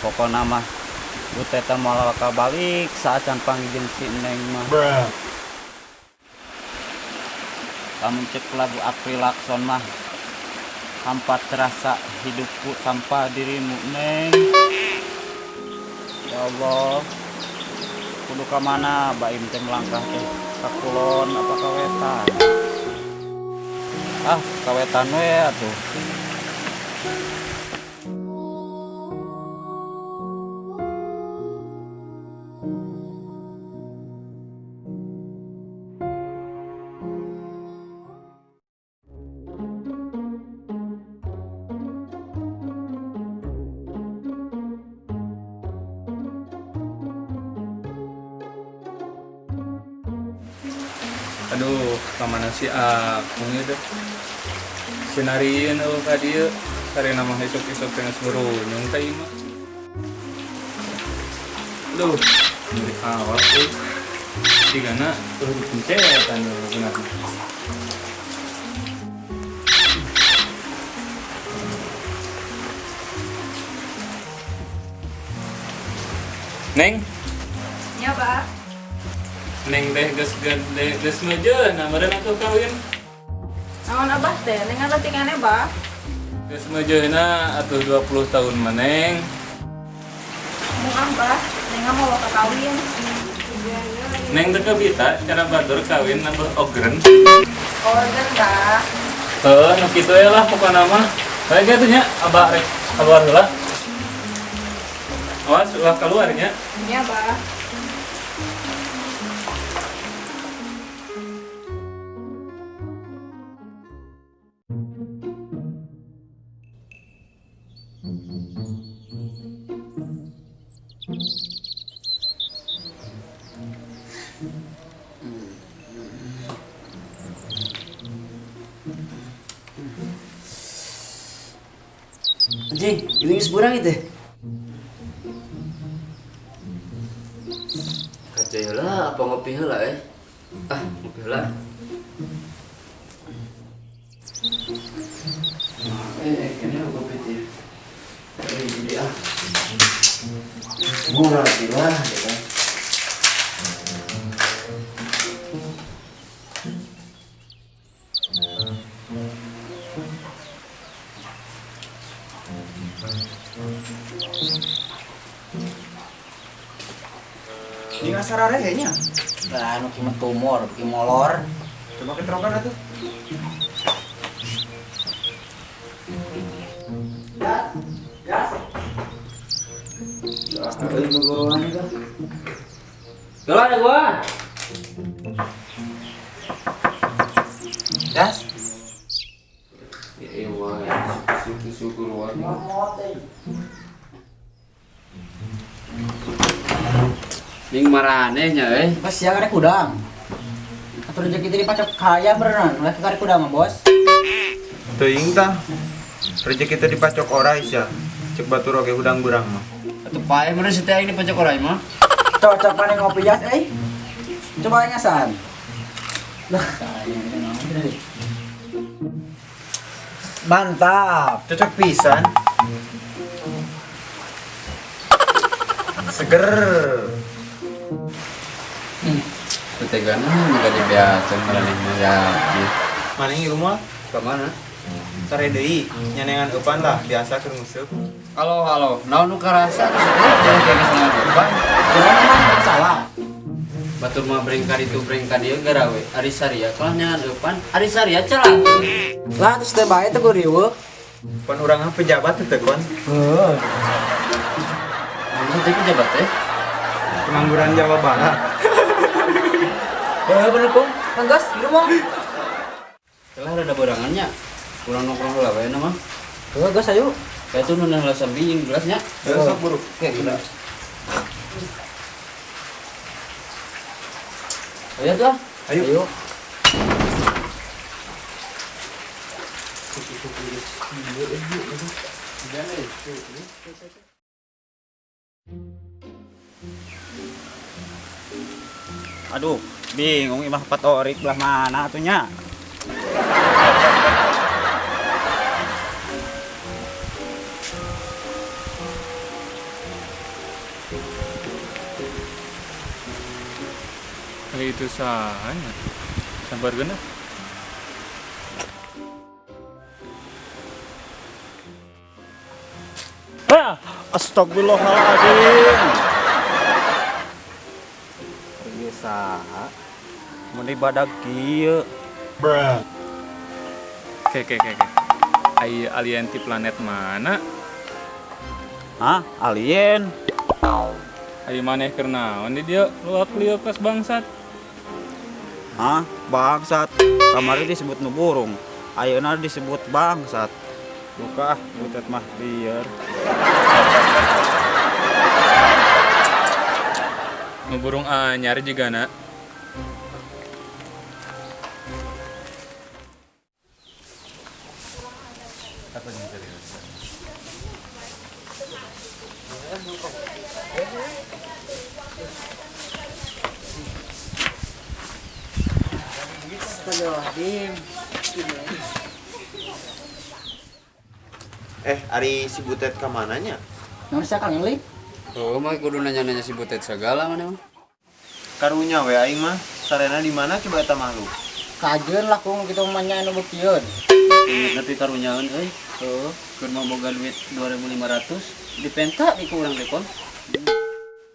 pokoknya mah Uteta malah balik saat can panggil si Neng mah. Kamu cek lagu April Lakson mah hampa terasa hidupku tanpa dirimu Neng. Ya Allah, kudu ka mana baim teh melangkah teh ka kulon apa kawetan. Kawetan we atuh. Aduh, kemana si Akung itu? Sinariin ka dieu, sare nama esok-esok teh geus berunyung ka ieu mah. Aduh, muri awak euy. Digana kudu dipencetan beunarna. Neng, Ya, Pak. Neng teh geus ngeujeun, meureun atuh kawin. Naon Abah teh? Dengan letingannya, Bah. Geus ngeujeunna atuh 20 tahun mah Neng. Muang, Bah. Dengan mau ke kawin. Neng teh kabita cara batur kawin nambah ogren. Organ, Bah. Heuh, nu kitu we lah pokona mah. Bae kitu nya, Abah rek keluar heula. Awas ulah keluar nya. Ya, Bah. Anjing, ini seburang itu. Kaca heula apa ngopi heula ngopi heula. Ini ngopi teh. Jadi murah gila ya kan. Di ngasarare nya. Lah anu kieu tumor, kieu molor. Coba keterokan atuh. Ya. Euy gogoroan itu. Geula ada gua. Das. Ya wah, syukur wae. Ning marane nya Pas siang ada kudang. Atuh rezeki teh dipacok kaya beneran, laki kari kudang mah, Bos. Teuing tah. Rezeki teh dipacok orai sia. Cek batur oge hudang burang mah. Atuh paeh bener si teh ini pacok orai mah. Cocok mana ngopi jas, coba ngasan. Mantap. Cocok pisan. Seger. Tetegana enggak dibiasa marane mah ya. Maning ieu mah Ke mana? sare deui nyanengan eupan lah biasa keur nguseup. Halo, naon nu karasa? Kayak geus depan. Gimana mah salah. Batur mah brengkar itu brengkar dia garawe. Ari saria kalau nyangan eupan, ari saria celah. Lah terus teh bae teh riweuh. Pan urang pejabat teh kon. Heuh. Maksud teh pejabat teh. Pengangguran Jawa Barat. Bener kum. Tanggas di rumah. Telah ada berangannya. Kurang nongkrong heula bae na mah. Heuh gas ayo. Kayak itu nuna heula samping gelasnya. Sok buruk. Oke, udah. Ayo tuh. Ayo. Aduh, bingung imah patorik belah mana atunya. Itu sahanya. Sabar genep. Astagfirullahaladzim. Ieu saha? Mun ibadah kieu. Oke. Ai alien di planet mana? Hah? Alien? Ai maneh keur naon di dieu luak-liuk kas bangsat? Hah? Bangsat. Kamari disebut nu burung. Ayeuna disebut bangsat. Buka butet mah lieur. Nu burung anyar jigana. Ari si Butet ke mananya? Naon sia Kang Li? Oh, mah kudu nanya-nanya si Butet segala mana mah. Karunya we aing mah. Sarena di mana coba eta makhluk? Kajeun lah kung kitu manya anu beukieun. Ingat tapi karunyaeun euy. Heuh, keur mau boga duit 2.500 dipenta di kurang deh kon.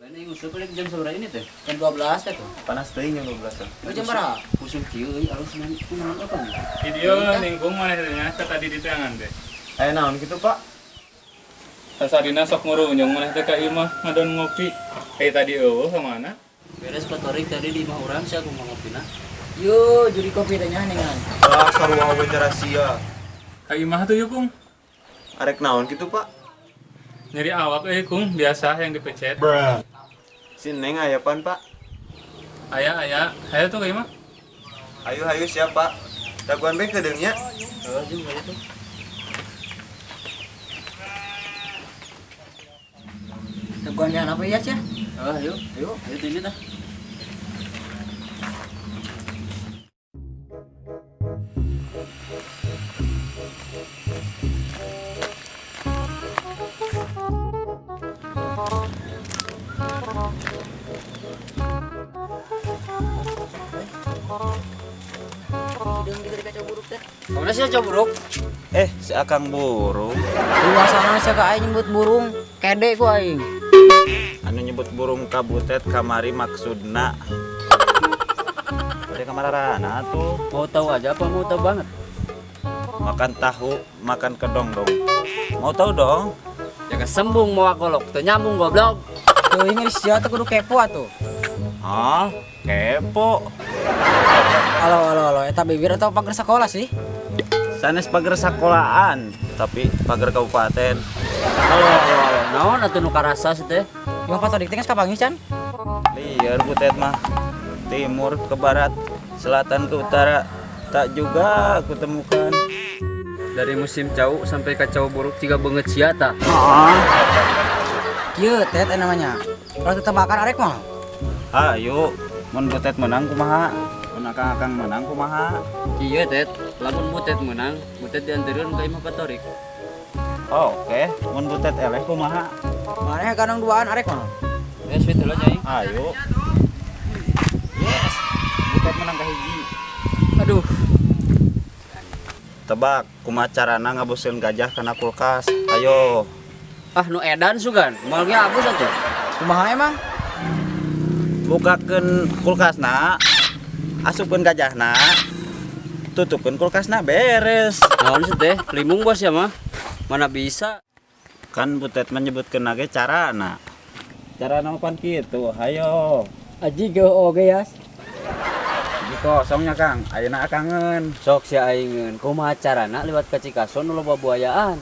Lain aing usul balik jam sabaraha ini teh? Jam 12 teh tuh. Panas teuing jam 12. Jam berapa? Pusing kieu euy alus main kunaon apa? Video ningkung maneh teh nya tadi di tangan teh. Aya naon kitu, Pak? Sasadina sok ngurunyong maneh teh ka ieu mah ngadon ngopi. Kayak tadi eueuh ka mana? Beres patorik tadi di imah urang sia kumaha ngopina. Yo, juri kopi teh nya nengan. Ah, sarua we rahasia. Ka imah tuh yuk kung. Arek naon kitu, Pak? Nyari awak kung biasa yang dipecet. Si Neng aya pan, Pak? Aya tuh ka imah. Hayu siap, Pak. Daguan bae kedeungnya. Heuh, jeung itu. Teguannya apa ya, Cia? Ayo ini dah. Mana sih coba buruk? Si Akang burung. Luasana sia ka aing nyebut burung. Kede ku aing. Anu nyebut burung ka Butet kamari maksudna. Ada kamararana tuh. Mau tahu aja apa mau tahu banget? Makan tahu, makan kedong dong. Mau tahu dong? Jaga sembung mau kolok, teu nyambung goblok. Teuing geus sia teh kudu kepo atuh. Hah? Kepo. Halo, eta bibir atau pagar sekolah sih? Sanes pagar sekolahan, tapi pagar kabupaten. Halo. Naon atuh nu karasa sih teh? Yang patorik teh geus kapangis can? Liar Butet mah. Timur ke barat, selatan ke utara, tak juga aku temukan. Dari musim cau sampai kacau buruk tiga banget siata. Kieu teh namanya. Kalau tebakan arek mah. Ayo, mun Butet menang kumaha? Mun Akang menang kumaha? Iya Tet, lamun Butet menang, Butet diantereun ka imah patorik. Oke, mun Butet eleh kumaha? Maneh ganang duaan arek mah. Wes we teh nyai. Ayo. Yes, Butet menang kahiji. Aduh, Tebak, kumaha carana ngabuskeun gajah kana kulkas? Ayo. ah nu edan sugan, moal ge abus atuh. Kumaha emang? Bukakeun kulkasna, asupkeun gajahna, tutupkeun kulkasna beres. Naon sih teh? Limung bos ya mah. Mana bisa? Kan Butet menyebutkeun lagi carana. Carana pan kitu, hayo. Aji ge oge yas. Di kosongnya Kang, ayeuna akangen. Sok si aingin, kumaha carana lewat ka Cikason nu loba buayaan.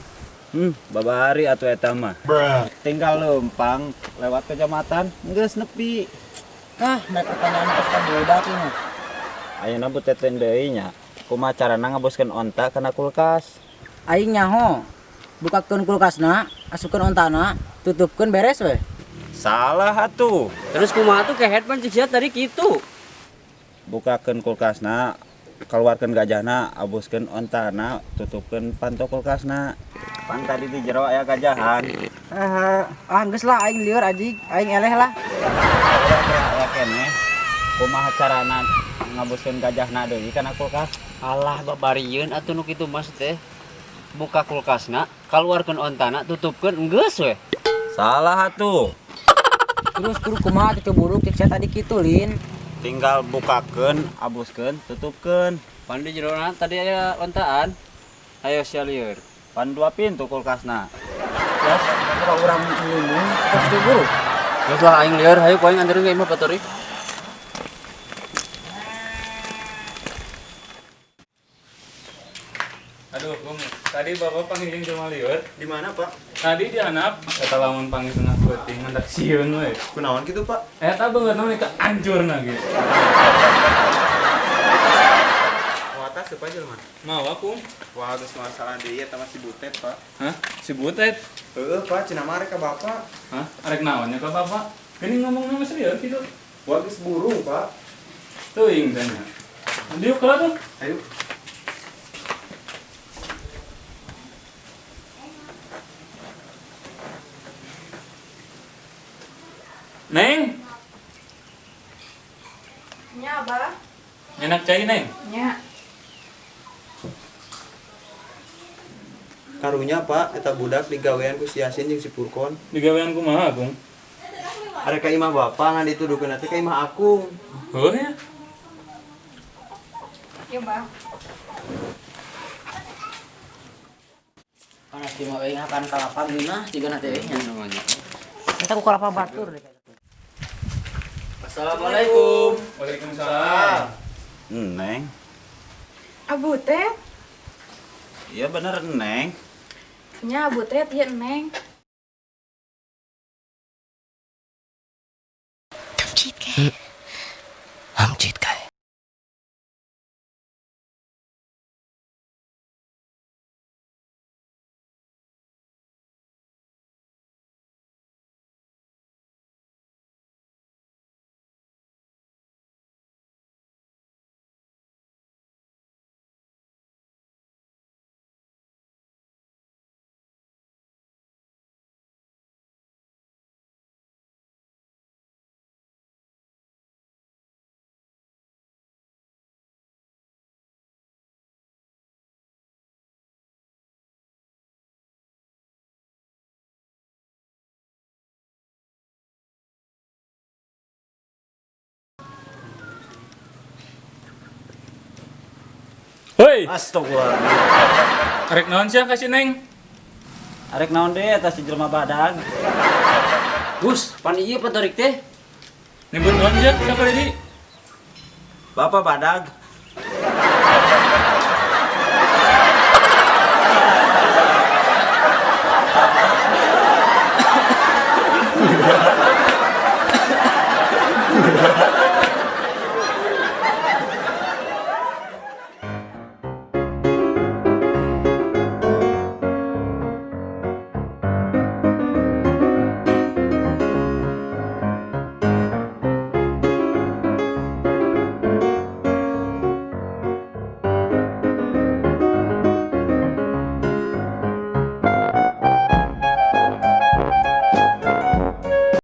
Babari atuh eta mah. Tinggal lempang lewat kecamatan, geus nepi. Ah, nek pertanyaan pas ka budak ieu mah. Ayeuna Butet deui nya. Kumaha carana ngaboskeun onta kana kulkas? Aing nyaho. Bukakeun kulkasna, asupkeun ontana, tutupkeun beres we. Salah atuh. Terus kumaha tuh kehet pan cik sia tadi kitu. Bukakeun kulkasna, keluarkeun gajahna, abuskeun ontana, tutupkeun panto kulkasna. Pan tadi di jero aya gajahan. Geus lah aing lieur aji, aing eleh lah. Aya keneh. kumaha carana ngabuskeun gajahna deui kana kulkas. Alah babarieun atuh nu kitu mas teh. Buka kulkasna, kaluarkeun ontana, tutupkeun geus we. Salah atuh. Terus kudu kumaha teu buruk cek saya tadi kitu Lin. Tinggal bukakeun, abuskeun, tutupkeun. Pan di jerona tadi aya ontaan. Ayo sia lieur. Pan 2 pintu kulkasna. Terus kalau urang ngomong terus teu buruk. Geus lah aing lieur, hayu ku aing anjeurkeun ka imah batur. Aduh, Bung, tadi Bapak panggil jeung jelema lieur. Di mana, Pak? Tadi di handap eta lamun panggil tengah peuting hendak sieun we. Kunaon kitu, Pak? Eta beungeurna ka ancurna gitu. Wata siapa jelema? Mau aku? Wah, geus masalah deui eta masih butet, Pak. Hah? Si Butet? Heeh, Pak, cenah mah rek ka Bapak. Hah? Arek naonnya ka Bapak? Geuning ngomongna mah serius gitu. Wah, geus buru, Pak. Teuing tanya. Diuk kalau tuh. Ayo. Neng, Nya, Abah. enak cai Neng. Nya. Karunya, Pak, eta budak digawean ku si Yasin jeung si Purkon. Digawean kumaha, Bung? Arek ka imah Bapak ngan dituduhkeun teh ka imah Akung. Oh ya. Ya, Bah. Kana si mah euy ngakan kalapa geuna jiga teh euy nya. Namanya. Kita ku kalapa batur deh. Assalamualaikum. Waalaikumsalam. Neng. Abu teh. Iya bener Neng. Nya abu teh ieu Neng. Hoi, Astagfirullah. arek naon sia ka si Neng? Arek naon deui eta si jelema badag? Gus, pan ieu patorik teh. Nyebut naon sia ka di? Bapak badag.